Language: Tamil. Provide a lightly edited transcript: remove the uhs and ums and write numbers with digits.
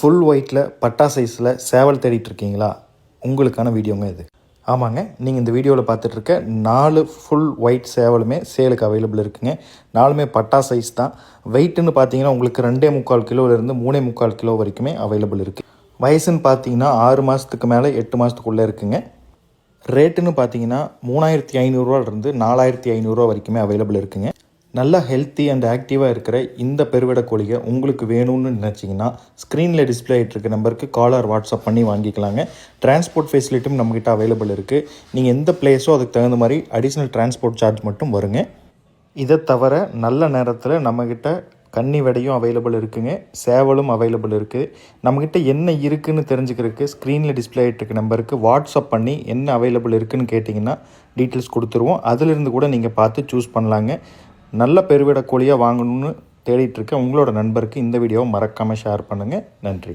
ஃபுல் ஒயிட்டில் பட்டா சைஸில் சேவல் தேடிட்டு இருக்கீங்களா? உங்களுக்கான வீடியோங்க இது. ஆமாங்க, நீங்கள் இந்த வீடியோவில் பார்த்துட்ருக்க 4 ஃபுல் ஒயிட் சேவலுமே சேலுக்கு அவைலபிள் இருக்குங்க. 4மே பட்டா சைஸ் தான். வெயிட்டுன்னு பார்த்தீங்கன்னா உங்களுக்கு 2.25 கிலோவிலேருந்து 3.25 கிலோ வரைக்குமே அவைலபிள் இருக்குது. வயசுன்னு பார்த்தீங்கன்னா 6 மாதத்துக்கு மேலே 8 மாதத்துக்குள்ளே இருக்குங்க. ரேட்டுன்னு பார்த்தீங்கன்னா 3500 4500 வரைக்குமே அவைலபிள் இருக்குங்க. நல்லா ஹெல்த்தி அண்ட் ஆக்டிவாக இருக்கிற இந்த பெருவிட கோழியை உங்களுக்கு வேணும்னு நினச்சிங்கன்னா ஸ்க்ரீனில் டிஸ்பிளே ஆகிட்டு இருக்க நம்பருக்கு கால் ஆர் வாட்ஸ்அப் பண்ணி வாங்கிக்கலாங்க. டிரான்ஸ்போர்ட் ஃபெசிலிட்டியும் நம்மக்கிட்ட அவைலபிள் இருக்குது. நீங்கள் எந்த பிளேஸோ அதுக்கு தகுந்த மாதிரி அடிஷ்னல் டிரான்ஸ்போர்ட் சார்ஜ் மட்டும் வருங்க. இதை தவிர நல்ல நேரத்தில் நம்மக்கிட்ட கன்னி வெடையும் அவைலபிள் இருக்குங்க, சேவலும் அவைலபிள் இருக்குது. நம்மக்கிட்ட என்ன இருக்குதுன்னு தெரிஞ்சுக்கிறதுக்கு ஸ்க்ரீனில் டிஸ்பிளே ஆகிட்டு இருக்க நம்பருக்கு வாட்ஸ்அப் பண்ணி என்ன அவைலபிள் இருக்குதுன்னு கேட்டிங்கன்னா டீட்டெயில்ஸ் கொடுத்துருவோம். அதிலிருந்து கூட நீங்கள் பார்த்து சூஸ் பண்ணலாங்க. நல்ல பெருவிட கோழியாக வாங்கணும்னு தேடிட்டுருக்க உங்களோட நண்பருக்கு இந்த வீடியோவை மறக்காமல் ஷேர் பண்ணுங்கள். நன்றி.